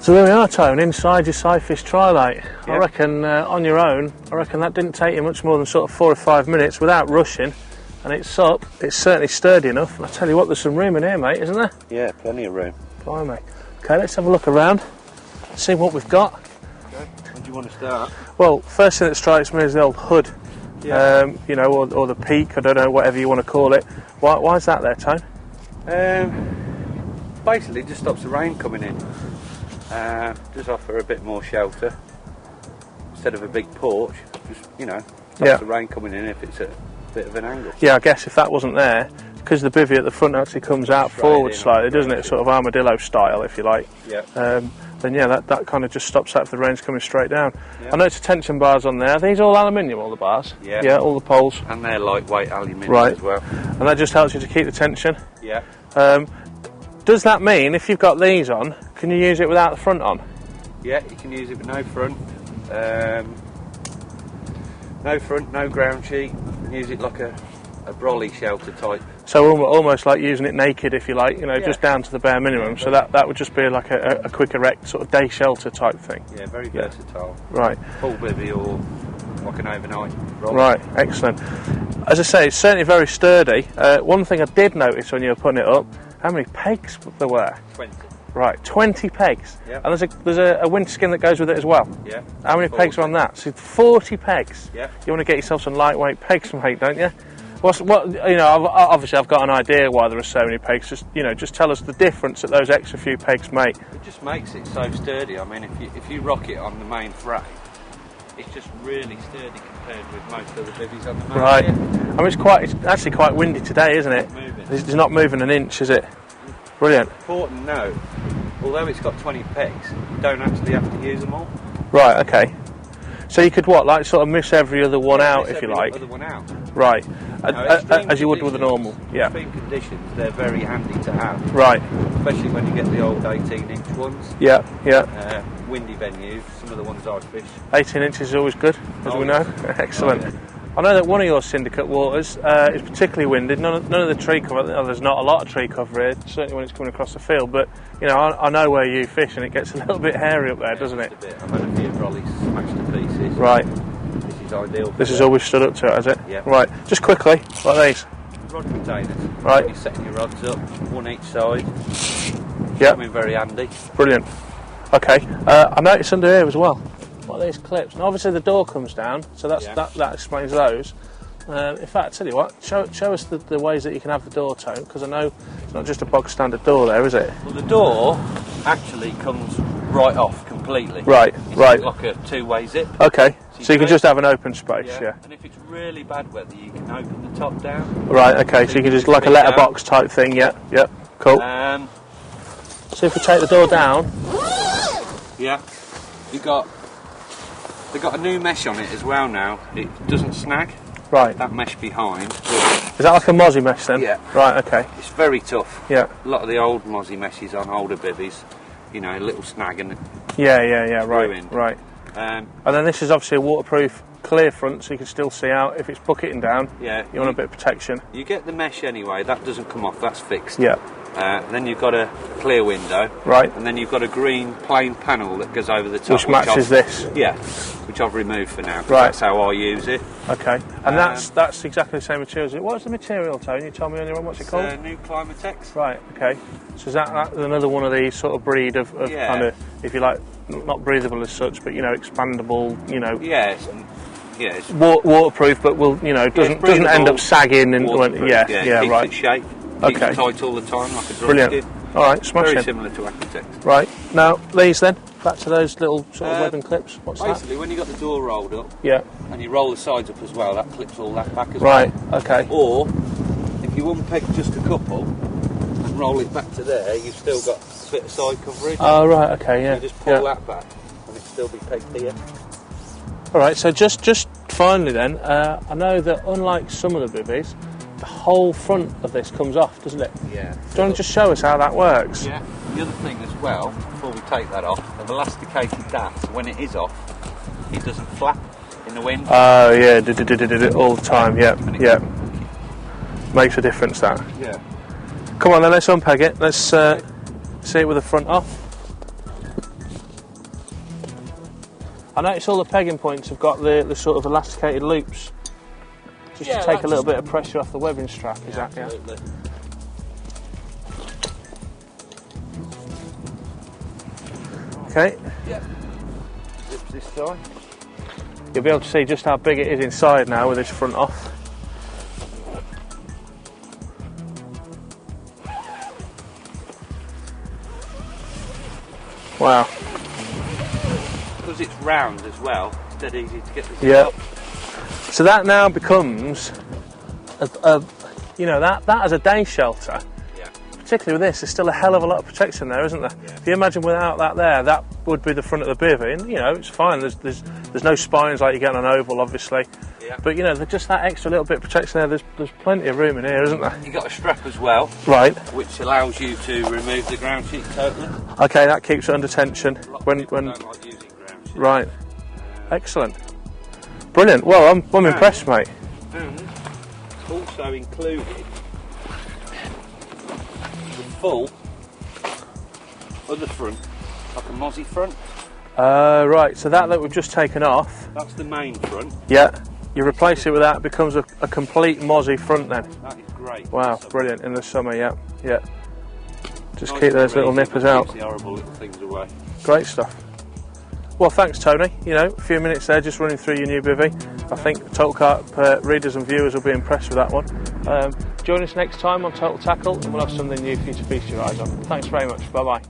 So there we are, Tone, inside your Cyfish Tri-Lite. Yep. I reckon on your own, I reckon that didn't take you much more than sort of 4 or 5 minutes without rushing. And it's up, it's certainly sturdy enough. And I tell you what, there's some room in here, mate, isn't there? Yeah, plenty of room. Blimey. Okay, let's have a look around, see what we've got. Okay, where do you want to start? Well, first thing that strikes me is the old hood. Yeah. You know, or the peak, I don't know, whatever you want to call it. Why is that there, Tone? Basically, it just stops the rain coming in. Just offer a bit more shelter. Instead of a big porch, just, you know, stops the rain coming in if it's at a bit of an angle. Yeah, I guess if that wasn't there, because the bivvy at the front actually comes out forward slightly, doesn't it? Sort of armadillo style, if you like. Yeah. Then yeah, that kind of just stops that if the rain's coming straight down. Yeah. I noticed tension bars on there. Are these all aluminium, all the bars? Yeah. Yeah, all the poles. And they're lightweight aluminium as well. And that just helps you to keep the tension. Yeah. Does that mean if you've got these on, can you use it without the front on? Yeah, you can use it with no front. No front, no ground sheet. You can use it like a brolly shelter type. So almost like using it naked, if you like, you know, just down to the bare minimum. So that would just be like a quick erect sort of day shelter type thing. Yeah, very versatile. Right. Full bivvy or like an overnight roll. Right, excellent. As I say, it's certainly very sturdy. One thing I did notice when you were putting it up, how many pegs there were? 20. Right, 20 pegs. Yep. And there's a winter skin that goes with it as well. Yeah. How many pegs are on that? So 40 pegs. Yeah. You want to get yourself some lightweight pegs, mate, don't you? You know, obviously I've got an idea why there are so many pegs. Just tell us the difference that those extra few pegs make. It just makes it so sturdy. I mean, if you rock it on the main frame, it's just really sturdy compared with most of the bivvies on the main. Right. I mean, it's actually quite windy today, isn't it? It's not moving an inch, is it? Brilliant. Important note, although it's got 20 pegs, you don't actually have to use them all. Right. Okay. So you could like sort of miss every other one out, if you like. Other one out. Right. As you would with a normal. Yeah. Extreme conditions, they're very handy to have. Right. Especially when you get the old 18-inch ones. Yeah. Yeah. Windy venues, some of the ones I fish. 18 inches is always good, as we know. Excellent. I know that one of your syndicate waters is particularly windy. None of the tree cover. There's not a lot of tree cover here, certainly when it's coming across the field. But you know, I know where you fish, and it gets a little bit hairy up there, doesn't it? A bit. I've had a few trolleys smashed to pieces. Right. This is ideal. This has always stood up to it, has it? Yeah. Right. Just quickly, like these. Rod containers. Right. You're setting your rods up, one each side. Yeah. Coming very handy. Brilliant. Okay. I noticed under here as well. What are these clips? Now, obviously the door comes down, so that explains those. In fact, I tell you what, show us the ways that you can have the door tone, because I know it's not just a bog standard door there, is it? Well, the door actually comes right off completely. Right, it's right. Like a two-way zip. Okay, so you can just have an open space, yeah. And if it's really bad weather, you can open the top down. Right, okay, so you can just like a letterbox type thing, yeah, cool. So if we take the door down... Yeah, they've got a new mesh on it as well now. It doesn't snag. Right. That mesh behind. Is that like a mosi mesh then? Yeah. Right, okay. It's very tough. Yeah. A lot of the old mosi meshes on older bivvies, you know, a little snag and Yeah, right, ruined. Right. And then this is obviously a waterproof clear front, so you can still see out if it's bucketing down. Yeah. You want a bit of protection. You get the mesh anyway, that doesn't come off, that's fixed. Yeah. Then you've got a clear window. Right. And then you've got a green plain panel that goes over the top. Which matches this. Yeah. Which I've removed for now. Right. That's how I use it. Okay. And that's exactly the same material as it. What's the material, Tony? You told me earlier on, what's it called? New Climatex. Right, okay. So is that another one of these sort of breed of kind of, if you like, not breathable as such, but, you know, expandable, you know... Yes. Waterproof, but doesn't end up sagging and... Keeps right. Its shape. Keeps it tight all the time, like a drum Brilliant. skid. All right, smashing. Very similar to Aquatex. Right, now, these then, back to those little sort of webbing clips. What's basically, that? when you've got the door rolled up, and you roll the sides up as well, that clips all that back as well. Right, okay. Or, if you unpeg just a couple and roll it back to there, you've still got a bit of side coverage. Oh, right, okay, yeah. So you just pull that back and it'll still be pegged here. All right, so just finally then, I know that unlike some of the bivvies, the whole front of this comes off, doesn't it? Yeah. Do you want to just show us how that works? Yeah. The other thing as well, before we take that off, I've elasticated that, so when it is off, it doesn't flap in the wind. Oh, yeah, all the time, yeah. Makes a difference, that. Yeah. Come on then, let's unpeg it. Let's see it with the front off. I notice all the pegging points have got the sort of elasticated loops, just to take a little bit of pressure off the webbing strap. Is that absolutely. Okay. Yeah. Zips this side. You'll be able to see just how big it is inside now with this front off. Wow. Because it's round as well, it's dead easy to get this up. So that now becomes you know, that as a day shelter, particularly with this, there's still a hell of a lot of protection there, isn't there? Yeah. If you imagine without that there, that would be the front of the bivvy, and you know, it's fine. There's no spines like you get on an oval, obviously. Yeah. But you know, just that extra little bit of protection there. There's plenty of room in here, isn't there? You got a strap as well, right? Which allows you to remove the ground sheet totally. Okay, that keeps it under tension when don't like using ground sheet. Right. Excellent. Brilliant. Well, I'm impressed, mate. And also included the full other front, like a mosi front. Right. So that we've just taken off. That's the main front. Yeah. You replace it with that, it becomes a complete mosi front then. That is great. Wow, brilliant in the summer. Yeah. Just Nice keep those and little easy, nippers but out. keeps the horrible little things away. Great stuff. Well, thanks, Tony. You know, a few minutes there just running through your new bivvy. I think Tackleuk readers and viewers will be impressed with that one. Join us next time on Total Tackle and we'll have something new for you to feast your eyes on. Thanks very much. Bye-bye.